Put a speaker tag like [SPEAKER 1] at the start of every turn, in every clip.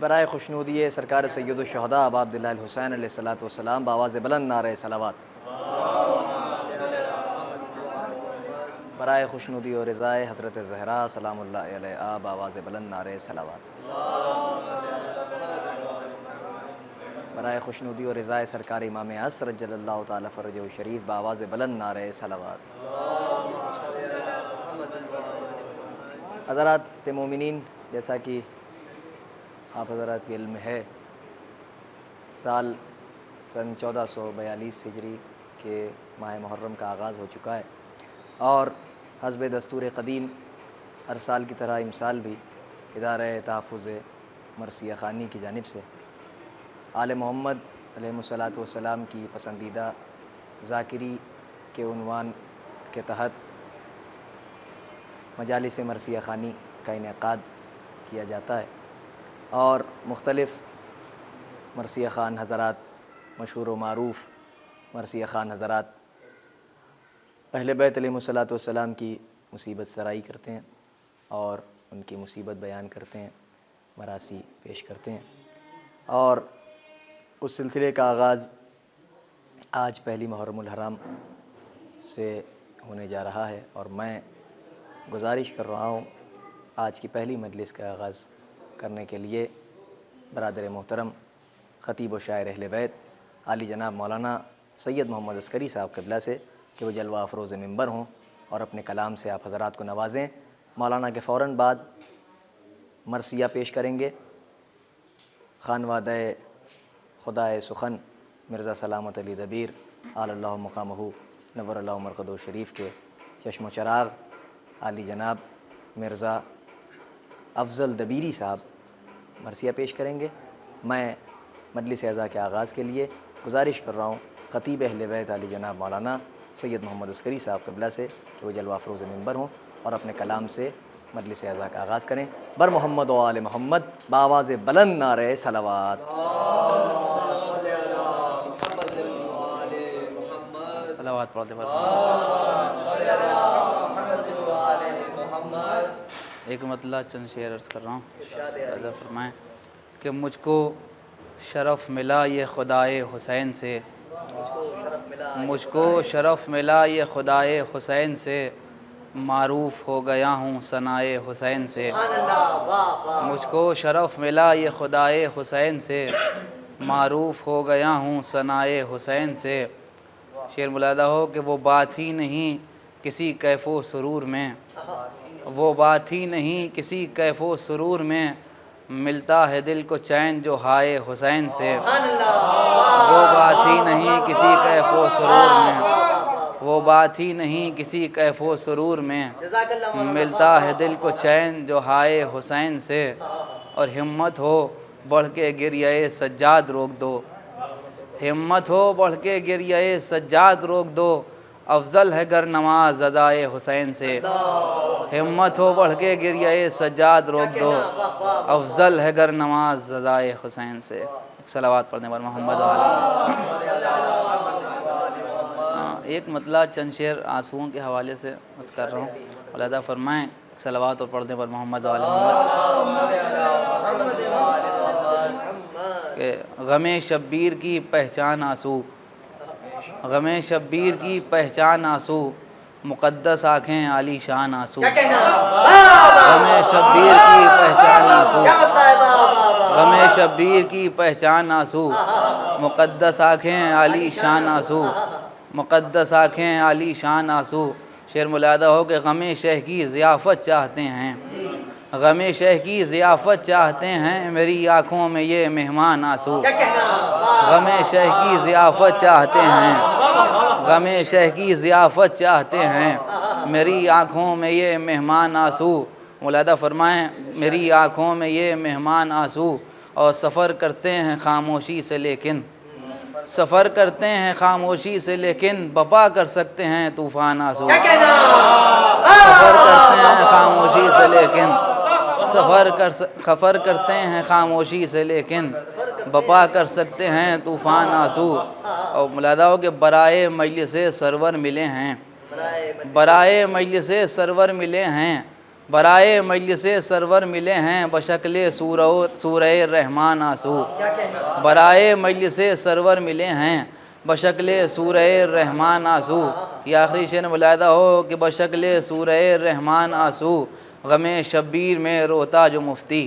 [SPEAKER 1] برائے خوشنودی سرکار سید الشہداء ابا عبداللہ الحسین علیہ الصلوۃ والسلام بآواز بلند نعرہ صلوات۔ برائے خوشنودی و رضائے حضرت زہرا سلام اللہ علیہا بآواز بلند نعرہ صلوات۔ برائے خوشنودی و رضائے سرکار امام عصر جل اللہ تعالی فرجہ شریف بآواز بلند نعرہ صلوات۔ حضرات مومنین، جیسا کہ آپ حضرات کے علم میں ہے، سن 1442 ہجری کے ماہ محرم کا آغاز ہو چکا ہے، اور حسب دستور قدیم ہر سال کی طرح امسال بھی ادارہ تحفظ مرثیہ خوانی کی جانب سے آل محمد علیہ الصلوۃ والسلام کی پسندیدہ ذاکری کے عنوان کے تحت مجالس مرثیہ خوانی کا انعقاد کیا جاتا ہے، اور مختلف مرثیہ خوان حضرات، مشہور و معروف مرثیہ خوان حضرات اہل بیت علیہ الصلوۃ والسلام کی مصیبت سرائی کرتے ہیں اور ان کی مصیبت بیان کرتے ہیں، مراثی پیش کرتے ہیں، اور اس سلسلے کا آغاز آج پہلی محرم الحرام سے ہونے جا رہا ہے، اور میں گزارش کر رہا ہوں آج کی پہلی مجلس کا آغاز کرنے کے لیے برادر محترم خطیب و شاعر اہل بیت عالی جناب مولانا سید محمد عسکری صاحب قبلہ سے کہ وہ جلوہ افروز منبر ہوں اور اپنے کلام سے آپ حضرات کو نوازیں۔ مولانا کے فوراً بعد مرثیہ پیش کریں گے خانوادہ خدائے سخن مرزا سلامت علی دبیر آل اللہ مقامہ نور اللہ مرقدہ شریف کے چشم و چراغ عالی جناب مرزا افضل دبیری صاحب مرثیہ پیش کریں گے۔ میں مجلس اعزاز کے آغاز کے لیے گزارش کر رہا ہوں خطیب اہل بیت عالی جناب مولانا سید محمد عسکری صاحب قبلہ سے کہ وہ جلوہ افروز منبر ہوں اور اپنے کلام سے مجلس اعزاز کا آغاز کریں۔ بر محمد و آل محمد بآواز بلند نعرہ صلوات۔
[SPEAKER 2] صلوات پڑھتے ہیں۔ ایک مطلع چند شعر عرض کر رہا ہوں، ادا فرمائیں کہ مجھ کو شرف ملا یہ خدائے حسین سے، مجھ کو شرف ملا یہ خدائے حسین سے، معروف ہو گیا ہوں ثنائے حسین سے۔ مجھ کو شرف ملا یہ خدائے حسین سے، معروف ہو گیا ہوں ثنائے حسین سے۔ شعر ملاحظہ ہو کہ وہ بات ہی نہیں کسی کیف و سرور میں، وہ بات ہی نہیں کسی کیف و سرور میں، ملتا ہے دل کو چین جو ہائے حسین سے۔ وہ بات ہی نہیں کسی کیف و سرور میں، وہ بات ہی نہیں کسی کیف و سرور میں، ملتا ہے دل کو چین جو ہائے حسین سے۔ اور ہمت ہو بڑھ کے گریہ سجاد روک دو، ہمت ہو بڑھ کے گریہ سجاد روک دو، افضل ہے گر نماز ادائے حسین سے۔ ہمت ہو بڑھ کے گریہ سجاد روک دو، افضل ہے گر نماز ادائے حسین سے۔ صلوات پڑھنے پر محمد ایک مطلع چند شعر آنسوؤں کے حوالے سے عرض کر رہا ہوں، علیحدہ فرمائیں صلوات اور پڑھنے پر محمد و آل محمد کہ غم شبیر کی پہچان آنسو، غم شبیر کی پہچان آنسو، مقدس آنکھیں عالی شان آنسو۔ غم شبیر کی پہچان آنسو، غم شبیر کی پہچان آنسو، مقدس آنکھیں عالی شان آنسو، مقدس آنکھیں عالی شان آنسو۔ شعر ملاحظہ ہو کہ غم شہ کی ضیافت چاہتے ہیں، غم شہ کی ضیافت چاہتے ہیں، میری آنکھوں میں یہ مہمان آنسو۔ غم شہ کی ضیافت چاہتے ہیں، غم شہ کی ضیافت چاہتے ہیں، میری آنکھوں میں یہ مہمان آنسو۔ ملاحظہ فرمائیں میری آنکھوں میں یہ مہمان آنسو، اور سفر کرتے ہیں خاموشی سے لیکن، سفر کرتے ہیں خاموشی سے لیکن، بپا کر سکتے ہیں طوفان آنسو۔ سفر کرتے ہیں خاموشی سے لیکن، سفر کرتے ہیں خاموشی سے لیکن، بپا کر سکتے ہیں طوفان آنسو۔ اور ملاحظہ ہو کہ برائے مجلس سرور ملے ہیں، برائے مجلس سرور ملے ہیں، برائے مجلس سرور ملے ہیں بشکل سورہ رحمان آنسو، برائے مجلس سرور ملے ہیں بشکل سورہ رحمان آنسو، یہ آخری شعر ملاحظہ ہو کہ بشکل سورہ رحمان آنسو، غم شبیر میں روتا جو مفتی،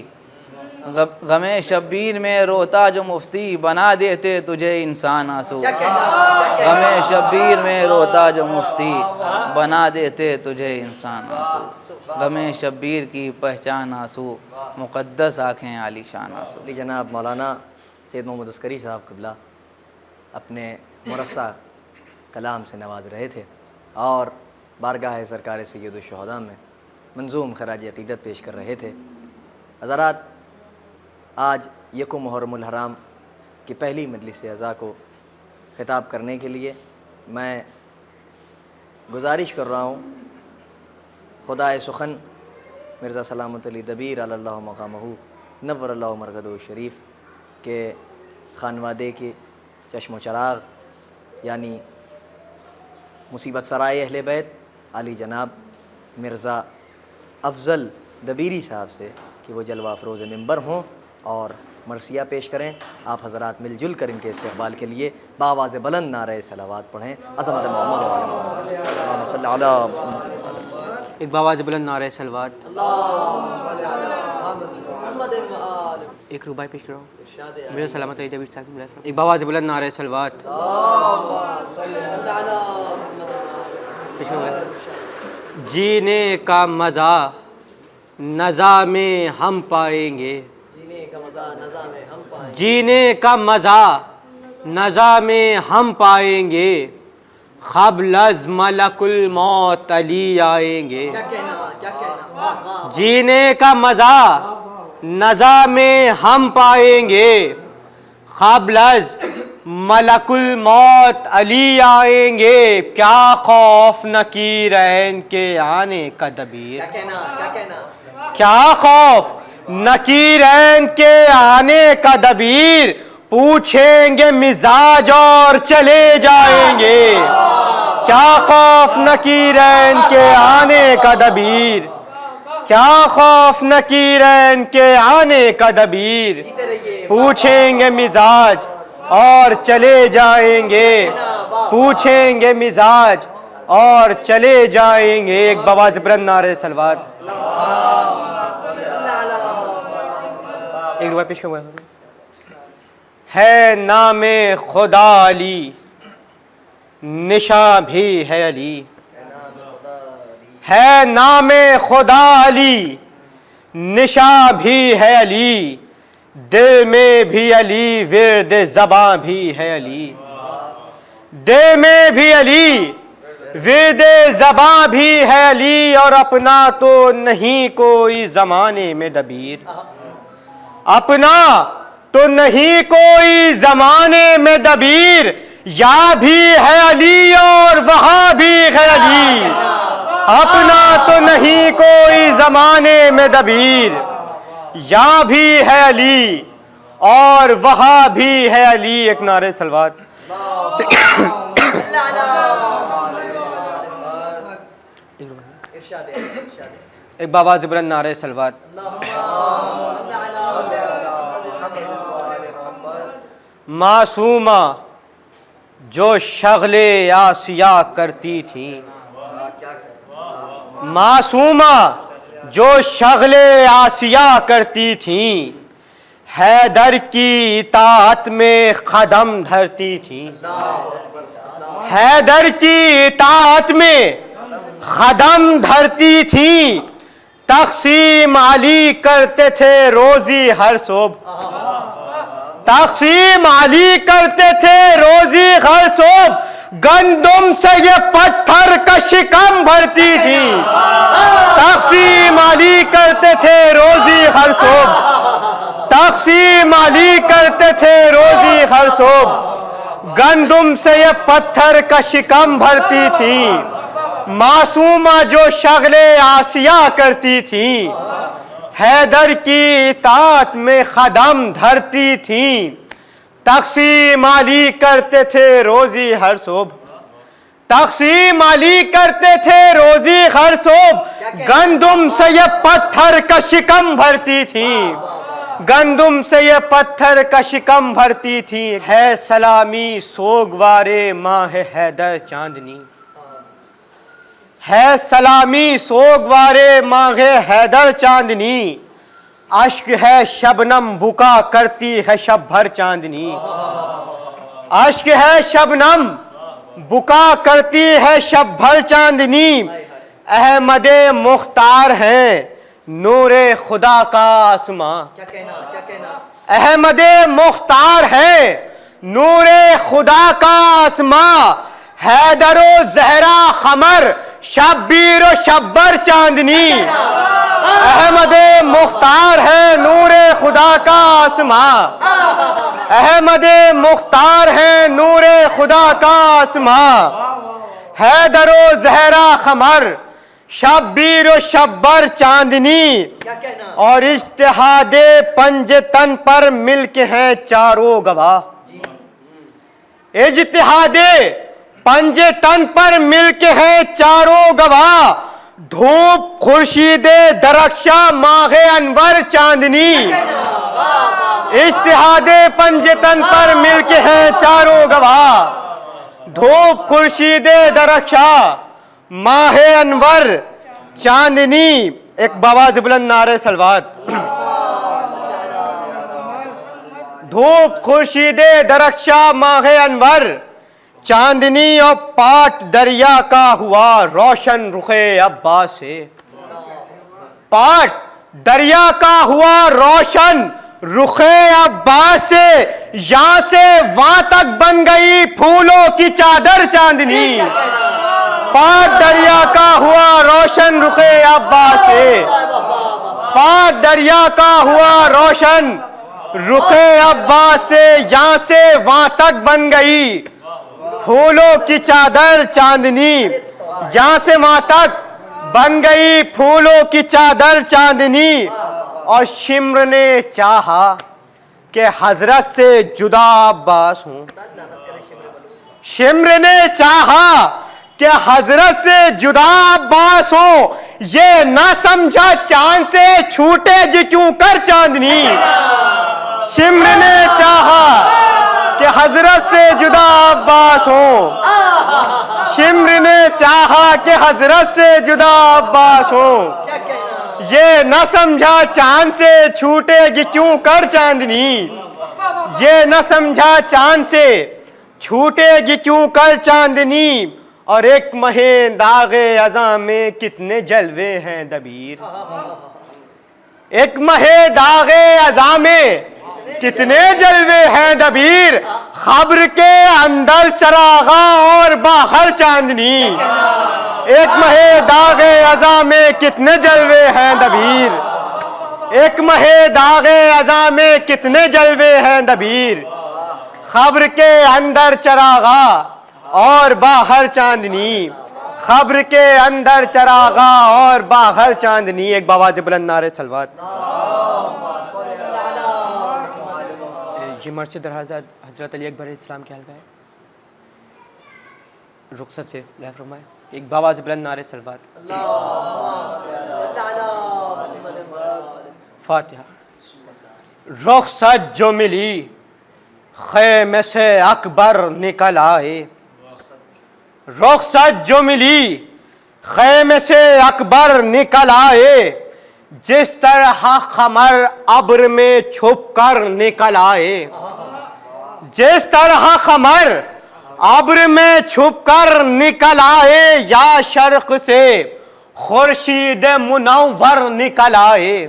[SPEAKER 2] غم شبیر میں روتا جو مفتی، بنا دیتے تجھے انسان آنسو، غم شبیر میں روتا جو مفتی، بنا دیتے تجھے انسان آنسو، غم شبیر کی پہچان آنسو، مقدس آنکھیں عالی شان آنسو۔
[SPEAKER 1] جناب مولانا سید محمد عسکری صاحب قبلہ اپنے مرصع کلام سے نواز رہے تھے اور بارگاہ سرکار سید الشہداء میں منظوم خراج عقیدت پیش کر رہے تھے۔ حضرات، آج یکم محرم الحرام کی پہلی مجلس عزا کو خطاب کرنے کے لیے میں گزارش کر رہا ہوں خدائے سخن مرزا سلامت علی دبیر علی اللہ مقامہ نور اللہ مرقدہ شریف کے خانوادے کے چشم و چراغ یعنی مصیبت سرائے اہل بیت علی جناب مرزا افضل دبیری صاحب سے کہ وہ جلوہ افروز ممبر ہوں اور مرثیہ پیش کریں۔ آپ حضرات مل جل کر ان کے استقبال کے لیے بآواز بلند نعرہ صلوات پڑھیں۔ عظمت محمد و علی محمد، اللہم صلی علی
[SPEAKER 3] ایک بآواز بلند نعرہ صلوات، ایک ربائی پیش کر رہا ہوں میرے سلامت علی دبیر صاحب، ایک بآواز بلند نعرہ صلوات، جینے کا مزہ نزا میں ہم پائیں گے، جینے کا مزہ نزا میں ہم پائیں گے، قبل از ملک الموت علی آئیں گے، جینے کا مزہ نزا میں ہم پائیں گے، قبل از ملک الموت علی آئیں گے، کیا خوف نکیرین کے آنے کا دبیر، کیا خوف نکیرین کے آنے کا دبیر، پوچھیں گے مزاج اور چلے جائیں گے، کیا خوف نکیرین کے آنے کا دبیر، کیا خوف نکیرین کے آنے کا دبیر، پوچھیں گے مزاج اور چلے جائیں گے، پوچھیں گے مزاج اور چلے جائیں گے۔ ایک بآواز بلند نعرہ صلوات، ایک روایت پیش کروں۔ ہے نام خدا علی نشاں بھی ہے علی، ہے نام خدا علی نشاں بھی ہے علی، دل میں بھی علی ورد زباں بھی ہے علی، دل میں بھی علی ورد زباں بھی ہے علی، اور اپنا تو نہیں کوئی زمانے میں دبیر، اپنا تو نہیں کوئی زمانے میں دبیر، یا بھی ہے علی اور وہاں بھی ہے علی، اپنا تو نہیں کوئی زمانے میں دبیر، یا بھی ہے علی اور وہاں بھی ہے علی۔ ایک نعرہ صلوات، ایک بآواز بلند نعرہ صلوات، معصومہ جو شغل آسیہ کرتی تھیں، معصومہ جو شغل آسیہ کرتی تھیں، حیدر کی اطاعت میں قدم دھرتی تھیں، حیدر کی اطاعت میں قدم دھرتی تھیں، تقسیم علی کرتے تھے روزی ہر صبح، تقسیم علی کرتے تھے روزی ہر صبح، گندم سے یہ پتھر کا شکم بھرتی تھی، تقسیم علی کرتے تھے روزی ہر صبح، تقسیم علی کرتے تھے روزی ہر صبح، گندم سے یہ پتھر کا شکم بھرتی تھی، معصومہ جو شغل آسیہ کرتی تھی، حیدر کی اطاعت میں قدم دھرتی تھیں، تقسیم علی کرتے تھے روزی ہر صبح، تقسیم علی کرتے تھے روزی ہر صبح، گندم سے یہ پتھر کا شکم بھرتی تھی، گندم سے یہ پتھر کا شکم بھرتی تھی۔ ہے سلامی سوگوارے ماہ حیدر چاندنی، ہے سلامی سوگوارے ماہ حیدر چاندنی، اشک ہے شبنم بکا کرتی ہے شب بھر چاندنی، اشک ہے شبنم بکا کرتی ہے شب بھر چاندنی، احمد مختار ہیں نور خدا کا آسماں، احمد مختار ہے نور خدا کا آسماں، حیدر و زہرا قمر شبیر و شبر چاندنی، احمد مختار ہے نور خدا کا آسماں، احمد مختار ہے نور خدا کا آسماں، حیدر و زہرا قمر شبیر و شبر چاندنی، اور اجتہاد پنج تن پر مل کے ہیں چاروں گواہ، اجتہاد پنج تن پر مل کے ہیں چاروں گواہ، دھوپ خورشید درخشاں ماہ انور چاندنی، اجتہاد پنج تن پر مل کے ہیں چاروں گواہ، دھوپ خورشید درخشاں ماہ انور چاندنی۔ ایک بآواز بلند نعرہ سلوات، دھوپ خورشید درخشاں ماہ انور چاندنی، اور پاٹ دریا کا ہوا روشن رخ عباس سے، پاٹ دریا کا ہوا روشن رخ عباس سے، یہاں سے وہاں تک بن گئی پھولوں کی چادر چاندنی، پاٹ دریا کا ہوا روشن رخ عباس سے، پاٹ دریا کا ہوا روشن رخ عباس سے، یہاں سے وہاں تک بن گئی پھولوں کی چادر چاندنی، یہاں سے وہاں تک بن گئی پھولوں کی چادر چاندنی، اور شمر نے چاہا کہ حضرت سے جدا عباس ہوں، شمر نے چاہا کہ حضرت سے جدا عباس ہوں، یہ نہ سمجھا چاند سے چھوٹے گی کیوں کر چاندنی، شمر نے چاہا کہ حضرت سے جدا عباس ہوں، شمر نے چاہا کہ حضرت سے جدا عباس ہوں، یہ نہ سمجھا چاند سے چھوٹے گی کیوں کر چاندنی، یہ نہ سمجھا چاند سے چھوٹے گی کیوں کر چاندنی، اور ایک مہ داغ ازاں میں کتنے جلوے ہیں دبیر، ایک مہ داغ ازاں میں کتنے جلوے ہیں دبیر، خبر کے اندر چراغاں اور باہر چاندنی، ایک مہ داغ ازاں میں کتنے جلوے ہیں دبیر، ایک مہ داغ ازاں میں کتنے جلوے ہیں دبیر، خبر کے اندر چراغاں اور باہر چاندنی، خبر کے اندر چراغاں اور باہر چاندنی۔ ایک بآواز بلند نعرہ سلوات۔ یہ مرشد حضرت علی اکبر اسلام کے حلقہ ہے، رخصت سے لائف فرمائے، ایک بآواز بلند نعرہ سلوات۔ فاتحہ۔ رخصت جو ملی خیمے سے اکبر نکل آئے، رخصت جو ملی خیمے سے اکبر نکل آئے، جس طرح قمر ابر میں چھپ کر نکل آئے، جس طرح قمر ابر میں چھپ کر نکل آئے، یا شرق سے خورشید منور نکل آئے،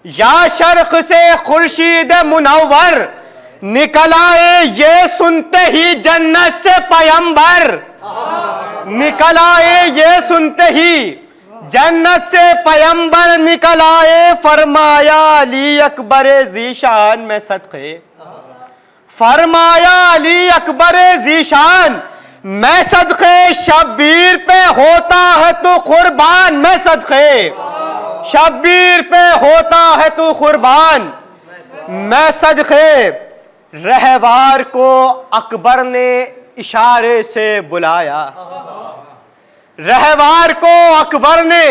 [SPEAKER 3] یا شرق سے خورشید منور نکل آئے، یہ سنتے ہی جنت سے پیمبر نکل آئے، یہ سنتے ہی جنت سے پیمبر نکل آئے، فرمایا علی اکبر ذیشان میں صدقے، فرمایا علی اکبر ذیشان میں صدقے، شبیر پہ ہوتا ہے تو قربان میں صدقے، شبیر پہ ہوتا ہے تو قربان میں صدقے، رہوار کو اکبر نے اشارے سے بلایا. رہوار کو اکبر نے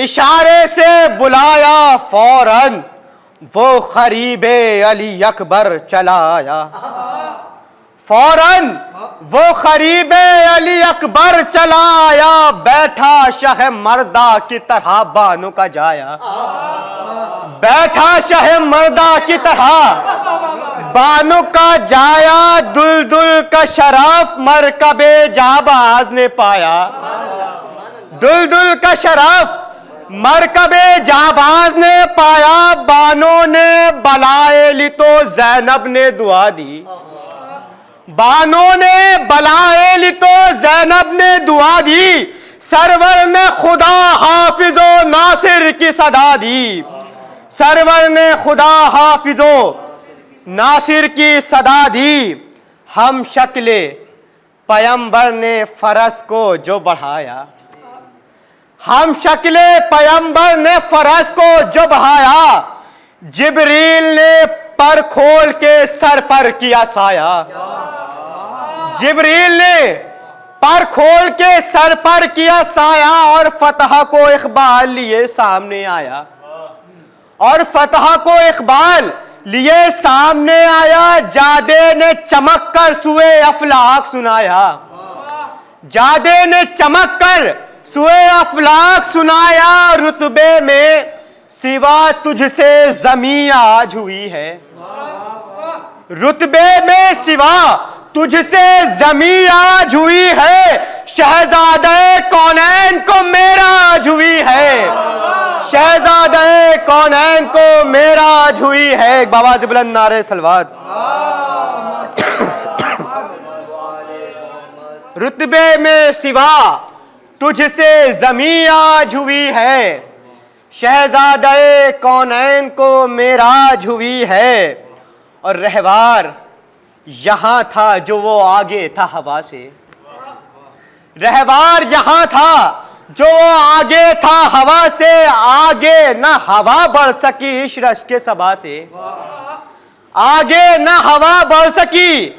[SPEAKER 3] اشارے سے بلایا, فوراً وہ قریب علی اکبر چلا آیا. فوراً وہ قریب علی اکبر چلا آیا, بیٹھا شہ مردہ کی طرح بانو کا جایا. بیٹھا شہ مردہ کی طرح بانو کا جایا, دلدل کا شرف مرکب جاباز نے پایا. دلدل کا شرف مرکب جاباز نے پایا. بانو نے بلائے لی تو زینب نے دعا دی. بانو نے بلائے لی تو زینب نے دعا دی. سرور نے خدا حافظ و ناصر کی صدا دی. سرور نے خدا حافظ و ناصر کی صدا دی. ہم شکل پیمبر نے فرس کو جو بڑھایا. ہم شکل پیمبر نے فرس کو جو بڑھایا. جبریل نے پر کھول کے سر پر کیا سایہ. جبریل نے پر کھول کے سر پر کیا سایہ, اور فتح کو اقبال لیے سامنے آیا. اور فتح کو اقبال لیے سامنے آیا. جادے نے چمک کر سوئے افلاک سنایا. جادے نے چمک کر سوئے افلاک سنایا. رتبے میں سوا تجھ سے زمین آج ہوئی ہے. رتبے میں سوا تجھ سے زمین آج ہوئی ہے. شہزادہ کونین کو معراج ہوئی ہے. شہزادہ کونین کو معراج ہوئی ہے. بابا سے بلند نعرہ صلوات. رتبے میں سوا تجھ سے زمین آج ہوئی ہے. شہزادہ کونین کو معراج ہوئی ہے. اور رہوار یہاں تھا جو وہ آگے تھا ہوا سے. رہوار یہاں تھا جو وہ آگے تھا ہوا سے. آگے نہ ہوا بڑھ سکی اس رشک کے صبا سے. آگے نہ ہوا بڑھ سکی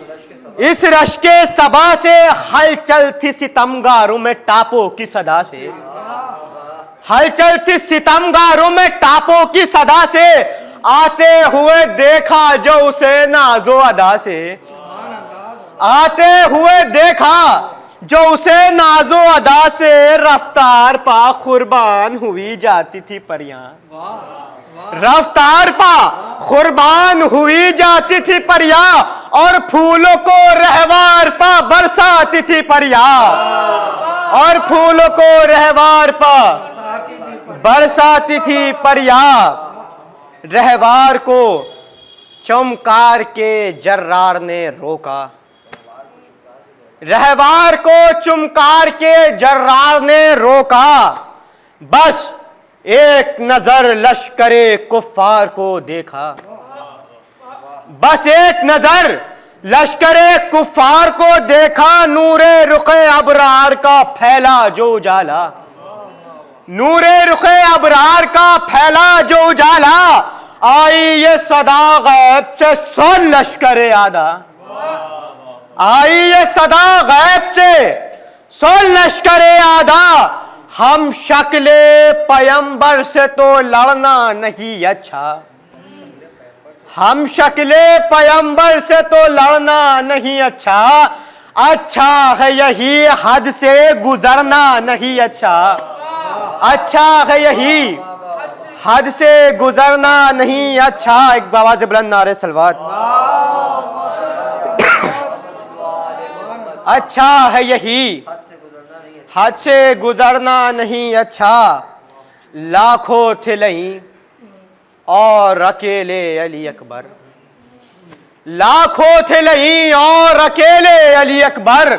[SPEAKER 3] اس رشک کے صبا سے. ہلچل تھی ستمگاروں میں ٹاپوں کی صدا سے. ہلچل تھی ستمگاروں میں ٹاپوں کی صدا سے. آتے ہوئے دیکھا جو اسے ناز و ادا سے. آتے ہوئے دیکھا جو اسے ناز و ادا سے. رفتار پا قربان ہوئی جاتی تھی پریاں. رفتار پا قربان ہوئی جاتی تھی پریاں. اور پھولوں کو رہوار پا برساتی تھی پریاں. اور پھولوں کو رہوار پا برساتی تھی پریاں. رہوار کو چمکار کے جرار نے روکا. رہوار کو چمکار کے جرار نے روکا. بس ایک نظر لشکر کفار کو دیکھا. بس ایک نظر لشکر کفار کو دیکھا. نور رخ ابرار کا پھیلا جو اجالا. نور رخ ابرار کا پھیلا جو اجالا. آئی یہ صدا غیب سے سن لشکر آدھا. آئی یہ صدا غیب سے سن لشکر آدھا. ہم شکل پیمبر سے تو لڑنا نہیں اچھا. ہم شکل پیمبر سے تو لڑنا نہیں اچھا. اچھا ہے یہی حد سے گزرنا نہیں اچھا. اچھا ہے یہی حد سے گزرنا نہیں اچھا. ایک آواز بلند نعرہ صلوات. اچھا ہے یہی حد سے گزرنا نہیں اچھا. لاکھوں تھے لہیں اور اکیلے علی اکبر. لاکھوں تھے لہیں اور اکیلے علی اکبر.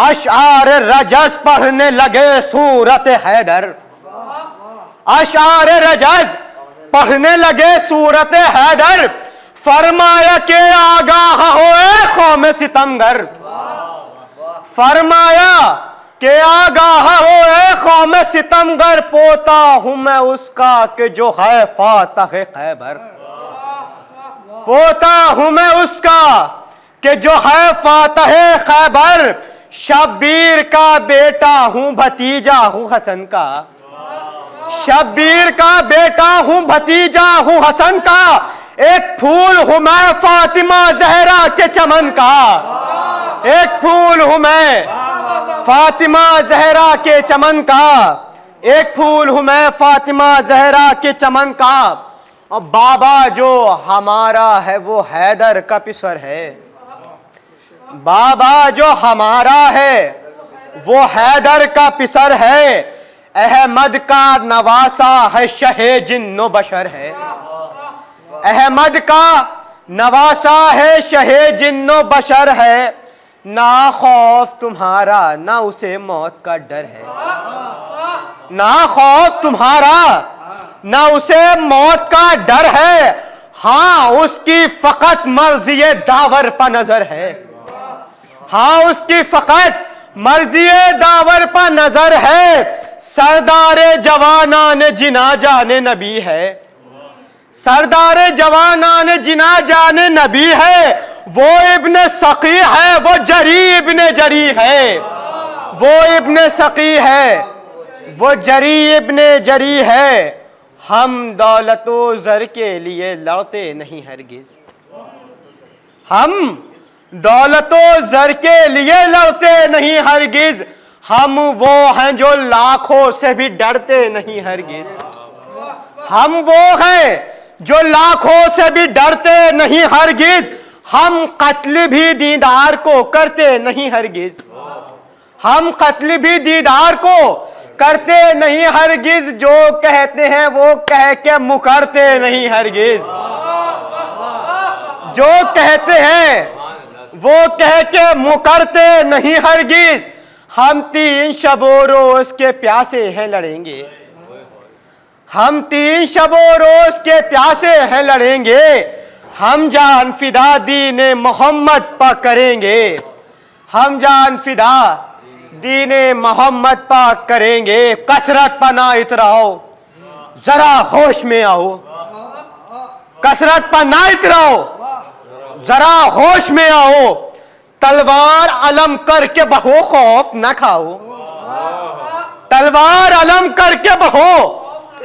[SPEAKER 3] اشعار رجز پڑھنے لگے سورت حیدر. اشعار رجز پڑھنے لگے سورت حیدر. فرمایا کہ آگاہ ہوئے قوم ستمگر. فرمایا کہ آگاہ ہوئے قوم ستمگر. پوتا ہوں میں اس کا کہ جو ہے فاتح خیبر. پوتا ہوں میں اس کا کہ جو ہے فاتح خیبر، شبیر کا بیٹا ہوں بھتیجا ہوں حسن کا، شبیر کا بیٹا ہوں بھتیجا ہوں حسن کا، ایک پھول ہوں میں فاطمہ زہرا کے چمن کا، ایک پھول ہوں میں فاطمہ زہرا کے چمن کا، ایک پھول ہوں میں فاطمہ زہرا کے چمن کا، اور بابا جو ہمارا ہے وہ حیدر کا پسر ہے، بابا جو ہمارا ہے وہ حیدر کا پسر ہے، احمد کا نواسا ہے شہ جن و بشر ہے، احمد کا نواسا ہے شہ جن و بشر ہے، نہ خوف تمہارا نہ اسے موت کا ڈر ہے، نہ خوف تمہارا نہ اسے موت کا ڈر ہے، ہاں اس کی فقط مرضی داور پہ نظر ہے، ہاں اس کی فقط مرضی داور پہ نظر ہے، سردار جوانان جنا جان نبی ہے، سردار جوانان جنا جان نبی ہے، وہ ابن سقی ہے وہ جری ابن جری ہے، وہ ابن سقی ہے وہ جری ابن جری ہے، ہم دولت و زر کے لیے لڑتے نہیں ہرگز، ہم دولت و زر کے لیے لڑتے نہیں ہرگز، ہم وہ ہیں جو لاکھوں سے بھی ڈرتے نہیں ہرگز، ہم وہ ہیں جو لاکھوں سے بھی ڈرتے نہیں ہرگز، ہم قتل بھی دیدار کو کرتے نہیں ہرگز، ہم قتل بھی دیدار کو کرتے نہیں ہرگز، جو کہتے ہیں وہ کہہ کے مکرتے نہیں ہرگز، جو کہتے ہیں وہ کہہ کے مکرتے نہیں ہرگز، ہم 3 شب و روز کے پیاسے ہیں لڑیں گے، ہم 3 شب و روز کے پیاسے ہیں لڑیں گے، ہم جان فدا دین محمد پا کریں گے، ہم جان فدا دین محمد پا کریں گے، کثرت پا نہ اتراؤ ذرا ہوش میں آؤ، کثرت پا نہ اتراؤ ذرا ہوش میں آؤ، تلوار علم کر کے بہو خوف نہ کھاؤ، تلوار علم کر کے بہو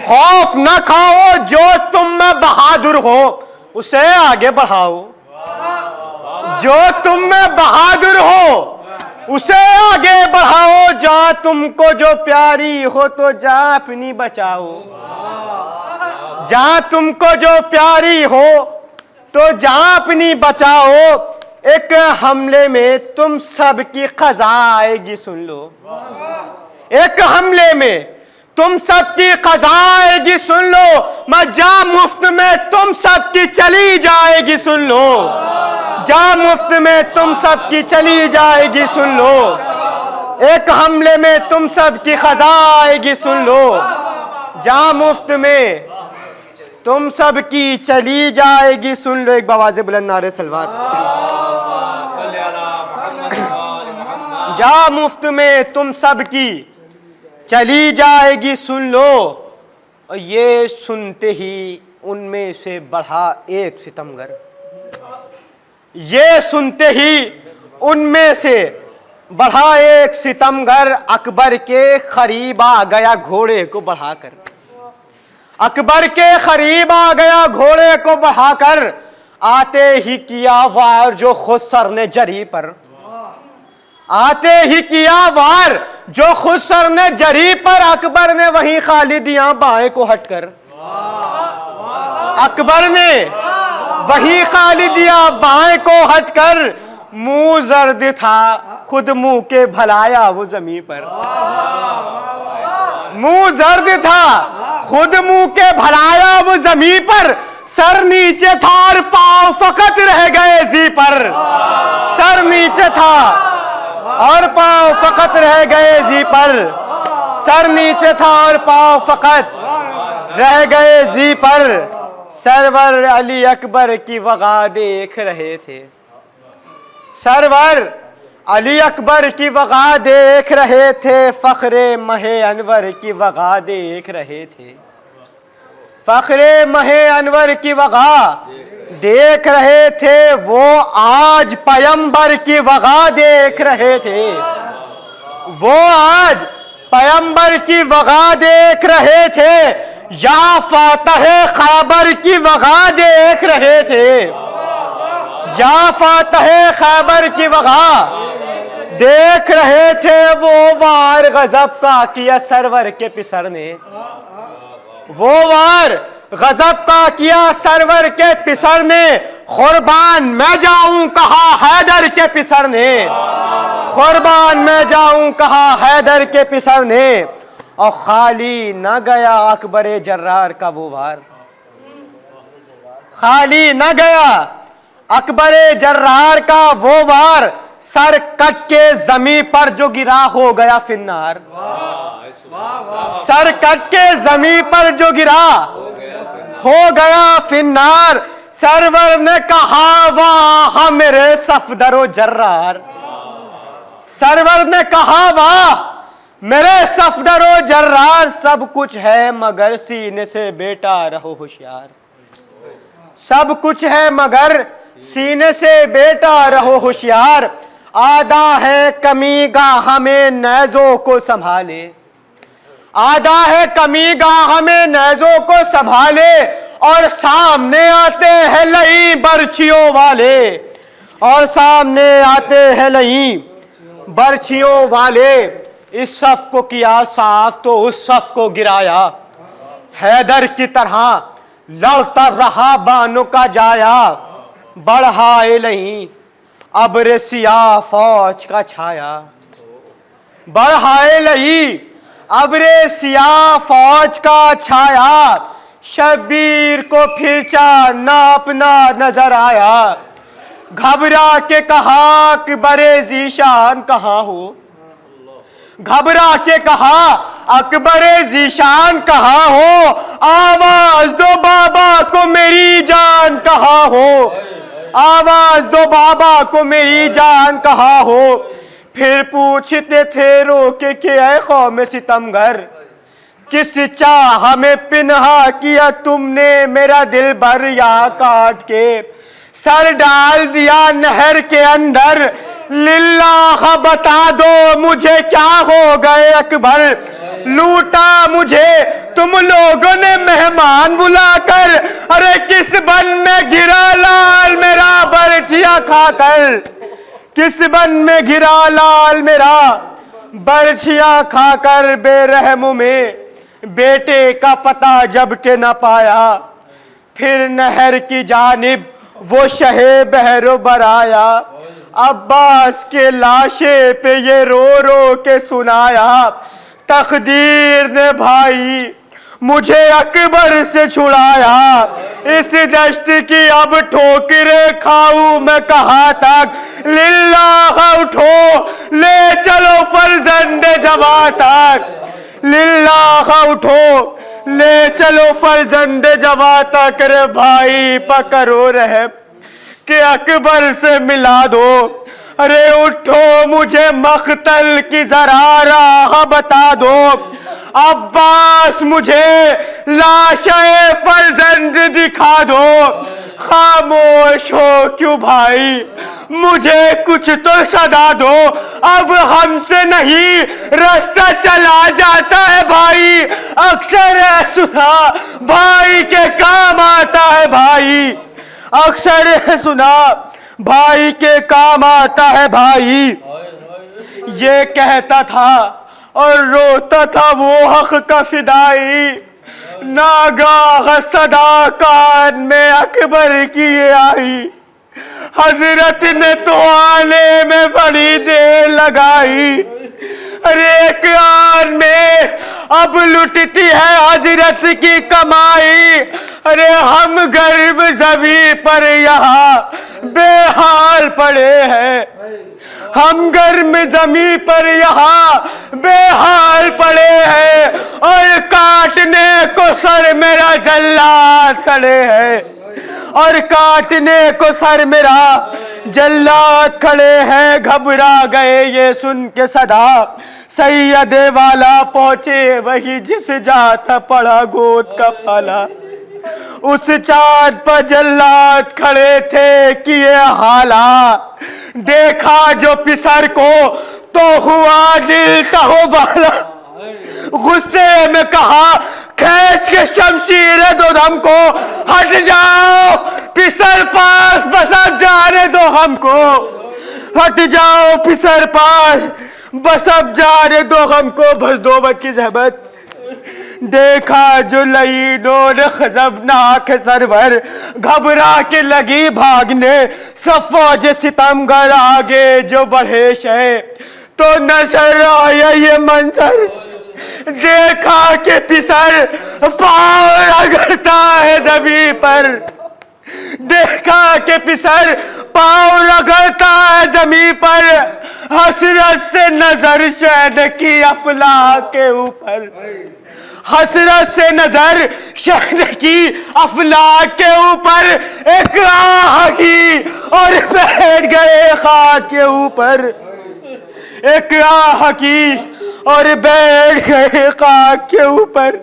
[SPEAKER 3] خوف نہ کھاؤ، جو تم میں بہادر ہو اسے آگے بڑھاؤ، جو تم میں بہادر ہو اسے آگے بڑھاؤ، جہاں تم کو جو پیاری ہو تو جہاں اپنی بچاؤ، جہاں تم کو جو پیاری ہو تو جہاں اپنی بچاؤ، ایک حملے میں تم سب کی قضا آئے گی سن لو، ایک حملے میں تم سب کی قضا آئے گی سن لو، میں جا مفت میں تم سب کی چلی جائے گی سن لو، جا مفت میں تم سب کی چلی جائے گی سن لو، ایک حملے میں تم سب کی قضا آئے گی سن لو، جا مفت میں تم سب کی چلی جائے گی سن لو، ایک بآواز بلند نعرہ صلوات، جا مفت میں تم سب کی چلی جائے گی سن لو، اور یہ سنتے ہی ان میں سے بڑھا ایک ستمگر، یہ سنتے ہی ان میں سے بڑھا ایک ستمگر، اکبر کے قریب آ گیا گھوڑے کو بڑھا کر، اکبر کے قریب آ گیا گھوڑے کو بڑھا کر، آتے ہی کیا وار جو خود سر نے جری پر، آتے ہی کیا وار جو خود سر نے جری پر، اکبر نے وہیں خالدیاں بائیں کو ہٹ کر، اکبر نے وہیں خالدیاں بائیں کو ہٹ کر، منہ زرد تھا خود منہ کے بھلایا وہ زمین پر، منہ زرد تھا خود منہ کے بھلایا وہ زمین پر، سر نیچے تھا اور پاؤں فقط رہ گئے زی پر، سر نیچے تھا اور پاؤں فقط رہ گئے زی پر، سر نیچے تھا اور پاؤں فقط رہ گئے زی پر، سرور علی اکبر کی وغا دیکھ رہے تھے، سرور علی اکبر کی وغا دیکھ رہے تھے، فخر مہ انور کی وغا دیکھ رہے تھے، فخر مہ انور کی وغا دیکھ رہے تھے وہ آج پیمبر کی وغا دیکھ رہے تھے، وہ آج پیمبر کی وغا دیکھ رہے تھے، یا فاتح خیبر کی وغا دیکھ رہے تھے، یا فاتح خیبر کی وغا دیکھ رہے تھے، وہ وار غضب کا کیا سرور کے پسر نے، وہ وار غضب کا کیا سرور کے پسر نے، قربان میں جاؤں کہا حیدر کے پسر نے، قربان میں جاؤں کہا حیدر کے پسر نے، اور خالی نہ گیا اکبر جرار کا وہ وار، خالی نہ گیا اکبر جرار کا وہ وار، سر کٹ کے زمین پر جو گرا ہو گیا فنار، سر کٹ کے زمین پر جو گرا ہو گیا فنار، سرور نے کہا واہ میرے صفدر و جرار، سرور نے کہا واہ میرے صفدر و جرار، سب کچھ ہے مگر سینے سے بیٹا رہو ہوشیار، سب کچھ ہے مگر سینے سے بیٹا رہو ہوشیار، آدھا ہے کمی گاہ ہمیں نیزوں کو سنبھالے، آدھا ہے کمی گاہ ہمیں نیزوں کو سنبھالے، اور سامنے آتے ہیں لئی برچھیوں والے، اور سامنے آتے ہیں لئی برچھیوں والے، اس صف کو کیا صاف تو اس صف کو گرایا، حیدر کی طرح لڑتا رہا بانوں کا جایا، بڑھائے نہیں ابر سیاہ فوج کا چھایا، بڑھائے نہیں ابر سیاہ فوج کا چھایا، شبیر کو پھر چاند نہ اپنا نظر آیا، گھبرا کے کہا کہ برے ذیشان کہاں ہو، گھبرا کے کہا اکبر ذیشان کہاں ہو، آواز دو بابا کو میری جان کہاں ہو، آواز دو بابا کو میری جان کہاں ہو، پھر پوچھتے تھے رو کے کہ اے قوم ستمگر، کس چاہ میں پنہا کیا تم نے میرا دل بھر یا کاٹ کے سر ڈال دیا نہر کے اندر، للہ بتا دو مجھے کیا ہو گئے اکبر، لوٹا مجھے تم لوگوں نے مہمان بلا کر، ارے کس بن میں گرا لال میرا برچھیاں کھا کر، کس بن میں گرا لال میرا برچھیاں کھا کر، بے رحموں میں بیٹے کا پتہ جب کہ نہ پایا، پھر نہر کی جانب وہ شہ بحر بر آیا، عباس کے لاشے پہ یہ رو رو کے سنایا، تقدیر نے بھائی مجھے اکبر سے چھڑایا، اس دشت کی اب ٹھوکریں کھاؤں میں کہاں تک، للہ اٹھو لے چلو فرزند جواں تک، للہ اٹھو لے چلو فرزند جواں تک، رے بھائی پکڑو رحم کہ اکبر سے ملا دو، ارے اٹھو مجھے مقتل کی ذرا راہ بتا دو، عباس مجھے لاش فرزند دکھا دو، خاموش ہو کیوں بھائی مجھے کچھ تو صدا دو، اب ہم سے نہیں راستہ چلا جاتا ہے بھائی، اکثر سنا بھائی کے کام آتا ہے بھائی، اکثر سنا بھائی کے کام آتا ہے بھائی، یہ کہتا تھا اور روتا تھا وہ حق کا فدائی، ناگاہ صدا کان میں اکبر کی آئی، حضرت نے تو آنے میں بڑی دیر لگائی، ارے ایک آن میں اب لٹتی ہے حضرت کی کمائی، ارے ہم غریب زمین پر یہاں بے حال پڑے ہیں، ہم گرم زمین پر یہاں بے حال پڑے ہیں، اور کاٹنے کو سر میرا جلاد کھڑے ہیں، اور کاٹنے کو سر میرا جلاد کھڑے ہیں، گھبرا گئے یہ سن کے صدا، سید والا پہنچے وہی جس جا تھا پڑا گود کا پھالا، اس چاند پر جلات کھڑے تھے کیے حالات، دیکھا جو پسر کو تو ہوا دل تہو بالا، غصے میں کہا کھینچ کے شمشیر دو ہم کو، ہٹ جاؤ پسر پاس بس اب جانے دو ہم کو، ہٹ جاؤ پسر پاس بس اب جانے دو ہم کو، بس دو وقت کی زحمت۔ دیکھا جو لعینوں نے غضبناک سرور، گھبرا کے لگی بھاگنے سب فوج ستمگر آگے جو بڑھے شے، تو نظر آیا یہ منظر، دیکھا کہ پسر پاؤں رگڑتا ہے زمین پر، دیکھا کہ پسر پاؤں رگڑتا ہے زمین پر، حسرت سے نظر شہد کی افلاک کے اوپر، حسرت سے نظر شہد کی افلاک کے اوپر، ایک آہ کی اور بیٹھ گئے خاک کے اوپر، ایک آہ کی اور بیٹھ گئے خاک کے اوپر۔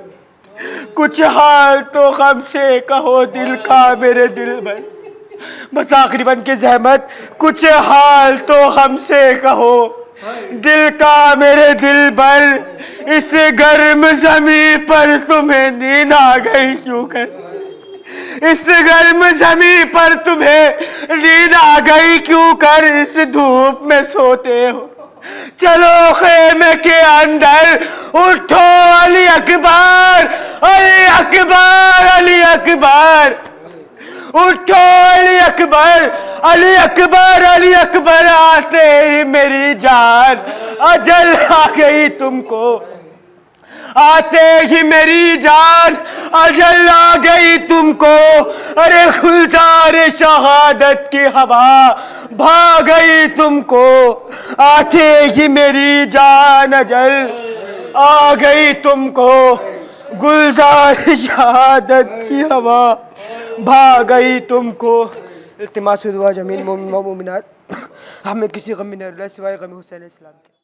[SPEAKER 3] کچھ حال تو غم سے کہو دل کا میرے دل بھر، بس آخری بن کے زحمت، کچھ حال تو غم سے کہو دل کا میرے دل بھر، اس گرم زمین پر تمہیں نیند آ گئی کیوں کر، اس گرم زمین پر تمہیں نیند آ گئی کیوں کر، اس دھوپ میں سوتے ہو، چلو خیمے کے اندر اٹھو علی اکبر علی اکبر علی اکبر، اٹھو علی اکبر علی اکبر علی اکبر، آتے ہی میری جان اجل آ گئی تم کو، آتے ہی میری جان اجل آ گئی تم کو، ارے گلزار شہادت کی ہوا بھا گئی تم کو، آتے ہی میری جان اجل آ گئی تم کو، گلزار شہادت کی ہوا بھا گئی تم کو۔ التماس دعا جمیل مومن و مومنات، ہمیں کسی غم میں نہ رلائے سوائے غم حسین علیہ السلام کے۔